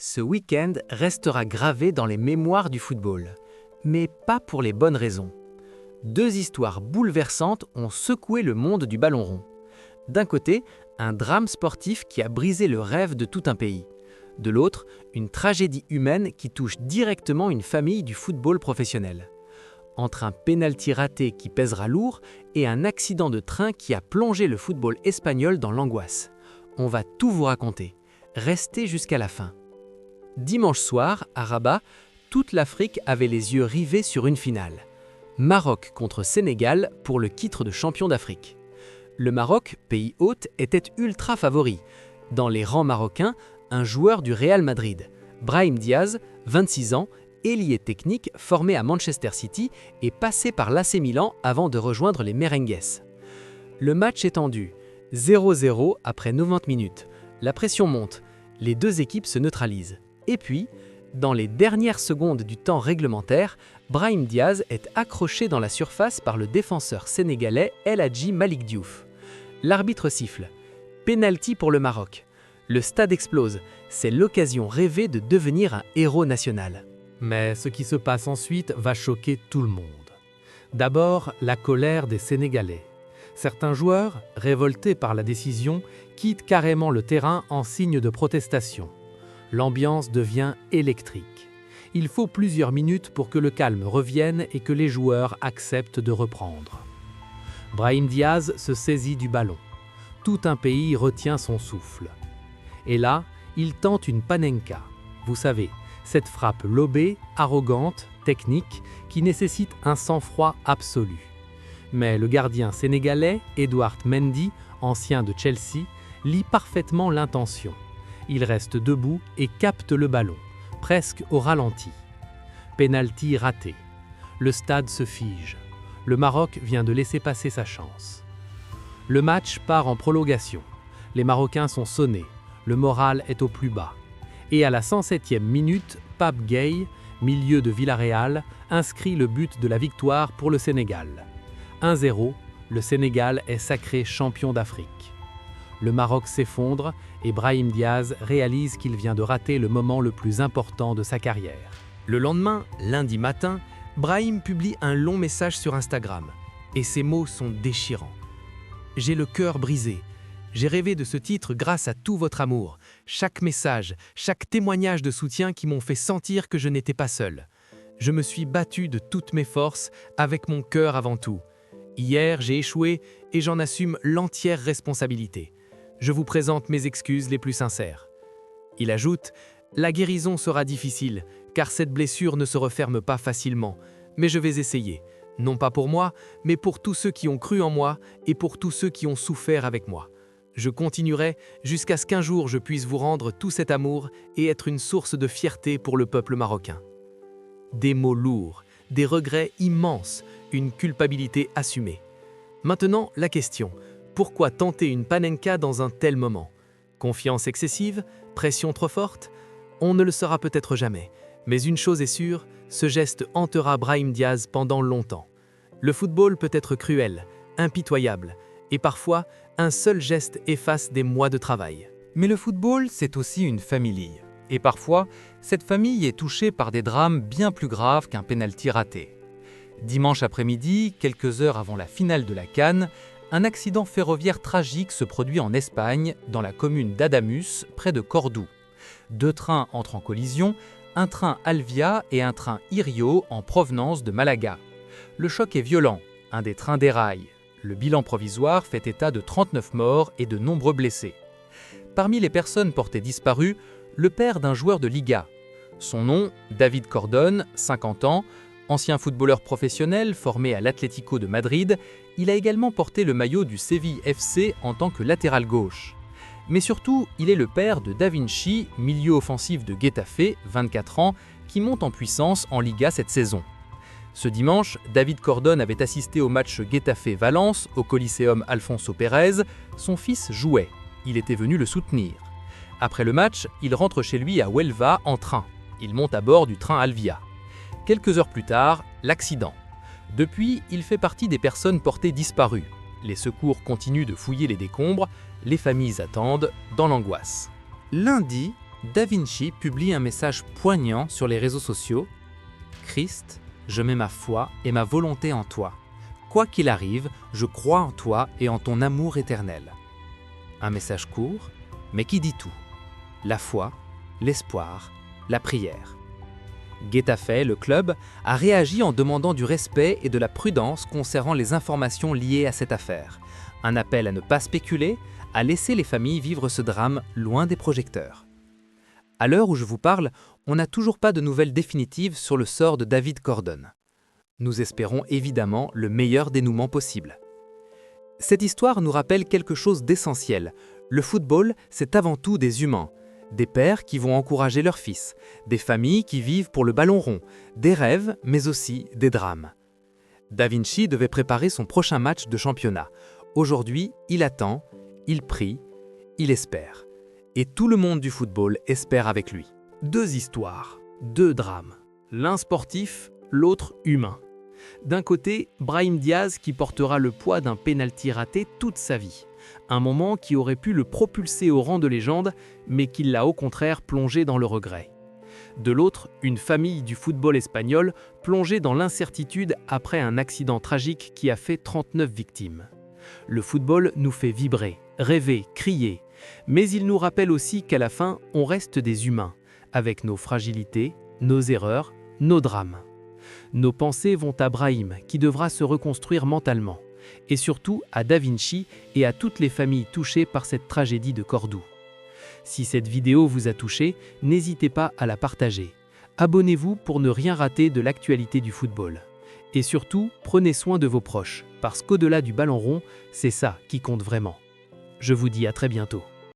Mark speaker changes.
Speaker 1: Ce week-end restera gravé dans les mémoires du football. Mais pas pour les bonnes raisons. Deux histoires bouleversantes ont secoué le monde du ballon rond. D'un côté, un drame sportif qui a brisé le rêve de tout un pays. De l'autre, une tragédie humaine qui touche directement une famille du football professionnel. Entre un pénalty raté qui pèsera lourd et un accident de train qui a plongé le football espagnol dans l'angoisse. On va tout vous raconter. Restez jusqu'à la fin. Dimanche soir, à Rabat, toute l'Afrique avait les yeux rivés sur une finale. Maroc contre Sénégal pour le titre de champion d'Afrique. Le Maroc, pays hôte, était ultra favori. Dans les rangs marocains, un joueur du Real Madrid, Brahim Diaz, 26 ans, ailier technique formé à Manchester City et passé par l'AC Milan avant de rejoindre les Merengues. Le match est tendu, 0-0 après 90 minutes. La pression monte, les deux équipes se neutralisent. Et puis, dans les dernières secondes du temps réglementaire, Brahim Diaz est accroché dans la surface par le défenseur sénégalais El Hadji Malick Diouf. L'arbitre siffle. Pénalty pour le Maroc. Le stade explose. C'est l'occasion rêvée de devenir un héros national.
Speaker 2: Mais ce qui se passe ensuite va choquer tout le monde. D'abord, la colère des Sénégalais. Certains joueurs, révoltés par la décision, quittent carrément le terrain en signe de protestation. L'ambiance devient électrique. Il faut plusieurs minutes pour que le calme revienne et que les joueurs acceptent de reprendre. Brahim Diaz se saisit du ballon. Tout un pays retient son souffle. Et là, il tente une panenka. Vous savez, cette frappe lobée, arrogante, technique, qui nécessite un sang-froid absolu. Mais le gardien sénégalais, Edouard Mendy, ancien de Chelsea, lit parfaitement l'intention. Il reste debout et capte le ballon, presque au ralenti. Pénalty raté. Le stade se fige. Le Maroc vient de laisser passer sa chance. Le match part en prolongation. Les Marocains sont sonnés. Le moral est au plus bas. Et à la 107e minute, Pape Gueye, milieu de Villarreal, inscrit le but de la victoire pour le Sénégal. 1-0, le Sénégal est sacré champion d'Afrique. Le Maroc s'effondre et Brahim Diaz réalise qu'il vient de rater le moment le plus important de sa carrière.
Speaker 1: Le lendemain, lundi matin, Brahim publie un long message sur Instagram. Et ses mots sont déchirants. « J'ai le cœur brisé. J'ai rêvé de ce titre grâce à tout votre amour. Chaque message, chaque témoignage de soutien qui m'ont fait sentir que je n'étais pas seul. Je me suis battu de toutes mes forces, avec mon cœur avant tout. Hier, j'ai échoué et j'en assume l'entière responsabilité. Je vous présente mes excuses les plus sincères. » Il ajoute « La guérison sera difficile, car cette blessure ne se referme pas facilement, mais je vais essayer, non pas pour moi, mais pour tous ceux qui ont cru en moi et pour tous ceux qui ont souffert avec moi. Je continuerai jusqu'à ce qu'un jour je puisse vous rendre tout cet amour et être une source de fierté pour le peuple marocain. » Des mots lourds, des regrets immenses, une culpabilité assumée. Maintenant, la question. Pourquoi tenter une panenka dans un tel moment? Confiance excessive? Pression trop forte? On ne le saura peut-être jamais. Mais une chose est sûre, ce geste hantera Brahim Diaz pendant longtemps. Le football peut être cruel, impitoyable, et parfois, un seul geste efface des mois de travail.
Speaker 3: Mais le football, c'est aussi une famille. Et parfois, cette famille est touchée par des drames bien plus graves qu'un pénalty raté. Dimanche après-midi, quelques heures avant la finale de la CAN, un accident ferroviaire tragique se produit en Espagne, dans la commune d'Adamus, près de Cordoue. Deux trains entrent en collision, un train Alvia et un train Irio en provenance de Malaga. Le choc est violent, un des trains déraille. Le bilan provisoire fait état de 39 morts et de nombreux blessés. Parmi les personnes portées disparues, le père d'un joueur de Liga. Son nom, David Cordon, 50 ans, ancien footballeur professionnel formé à l'Atlético de Madrid, il a également porté le maillot du Séville FC en tant que latéral gauche. Mais surtout, il est le père de Da Vinci, milieu offensif de Getafe, 24 ans, qui monte en puissance en Liga cette saison. Ce dimanche, David Cordon avait assisté au match Getafe-Valence au Coliseum Alfonso Pérez. Son fils jouait. Il était venu le soutenir. Après le match, il rentre chez lui à Huelva en train. Il monte à bord du train Alvia. Quelques heures plus tard, l'accident. Depuis, il fait partie des personnes portées disparues. Les secours continuent de fouiller les décombres. Les familles attendent dans l'angoisse.
Speaker 1: Lundi,
Speaker 3: Da Vinci publie un message poignant sur les réseaux sociaux. Christ, je mets ma foi et ma volonté en toi. Quoi qu'il arrive, je crois en toi et en ton amour éternel. Un message court, mais qui dit tout. La foi, l'espoir, la prière. Getafe, le club, a réagi en demandant du respect et de la prudence concernant les informations liées à cette affaire. Un appel à ne pas spéculer, à laisser les familles vivre ce drame loin des projecteurs. À l'heure où je vous parle, on n'a toujours pas de nouvelles définitives sur le sort de David Cordon. Nous espérons évidemment le meilleur dénouement possible. Cette histoire nous rappelle quelque chose d'essentiel. Le football, c'est avant tout des humains. Des pères qui vont encourager leurs fils, des familles qui vivent pour le ballon rond, des rêves, mais aussi des drames. Da Vinci devait préparer son prochain match de championnat. Aujourd'hui, il attend, il prie, il espère. Et tout le monde du football espère avec lui.
Speaker 2: 2 histoires, 2 drames. L'un sportif, l'autre humain. D'un côté, Brahim Diaz qui portera le poids d'un pénalty raté toute sa vie. Un moment qui aurait pu le propulser au rang de légende, mais qui l'a au contraire plongé dans le regret. De l'autre, une famille du football espagnol plongée dans l'incertitude après un accident tragique qui a fait 39 victimes. Le football nous fait vibrer, rêver, crier, mais il nous rappelle aussi qu'à la fin, on reste des humains, avec nos fragilités, nos erreurs, nos drames. Nos pensées vont à Brahim, qui devra se reconstruire mentalement, et surtout à Da Vinci et à toutes les familles touchées par cette tragédie de Cordoue. Si cette vidéo vous a touché, n'hésitez pas à la partager. Abonnez-vous pour ne rien rater de l'actualité du football. Et surtout, prenez soin de vos proches, parce qu'au-delà du ballon rond, c'est ça qui compte vraiment. Je vous dis à très bientôt.